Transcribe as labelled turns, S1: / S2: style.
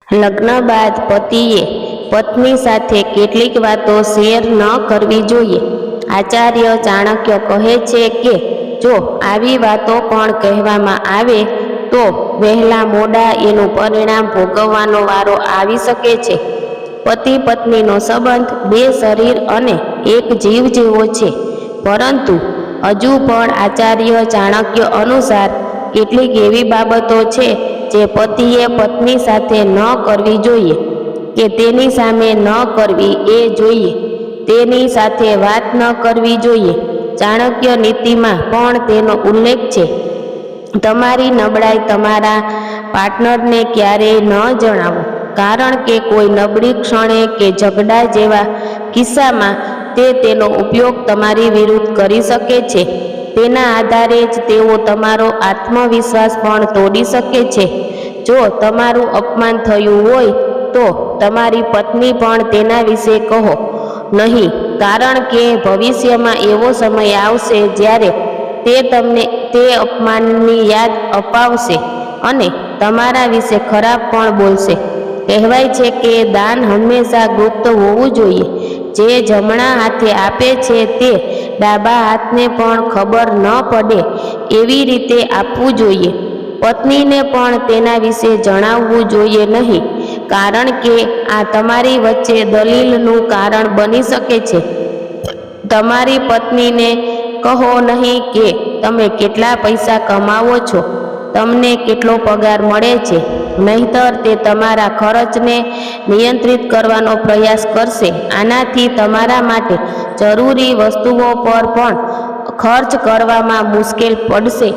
S1: લગ્ન બાદ પતિએ પત્ની સાથે કેટલીક વાતો શેર ન કરવી જોઈએ. આચાર્ય ચાણક્ય કહે છે કે જો આવી વાતો પણ કહેવામાં આવે તો વહેલા મોડા એનું પરિણામ ભોગવવાનો વારો આવી શકે છે. પતિ પત્નીનો સંબંધ બે શરીર અને એક જીવ જેવો છે, પરંતુ હજુ પણ આચાર્ય ચાણક્ય અનુસાર કેટલીક એવી બાબતો છે જે પતિએ પત્ની સાથે ન કરવી જોઈએ કે તેની સામે ન કરવી એ જોઈએ. તેની સાથે વાત ન કરવી જોઈએ. ચાણક્ય નીતિમાં પણ તેનો ઉલ્લેખ છે. તમારી નબળાઈ તમારા પાર્ટનરને ક્યારેય ન જણાવો, કારણ કે કોઈ નબળી ક્ષણે કે ઝઘડા જેવા કિસ્સામાં તે તેનો ઉપયોગ તમારી વિરુદ્ધ કરી શકે છે. તેના આધારે જ તેઓ તમારો આત્મવિશ્વાસ પણ તોડી શકે છે. જો તમારું અપમાન થયું હોય તો તમારી પત્ની પણ તેના વિશે કહો નહીં, કારણ કે ભવિષ્યમાં એવો સમય આવશે જ્યારે તે તમને તે અપમાનની યાદ અપાવશે અને તમારા વિશે ખરાબ પણ બોલશે. કહેવાય છે કે દાન હંમેશા ગુપ્ત હોવું જોઈએ. જે જમણા હાથે આપે છે તે ડાબા હાથને પણ ખબર ન પડે એવી રીતે આપવું જોઈએ. પત્નીને પણ તેના વિશે જણાવવું જોઈએ નહીં, કારણ કે આ તમારી વચ્ચે દલીલનું કારણ બની શકે છે. તમારી પત્નીને કહો નહીં કે તમે કેટલા પૈસા કમાવો છો, તમને કેટલો પગાર મળે છે, નહીંતર તે તમારા ખર્ચને નિયંત્રિત કરવાનો પ્રયાસ કરશે. આનાથી તમારા માટે જરૂરી વસ્તુઓ પર પણ ખર્ચ કરવામાં મુશ્કેલ પડશે.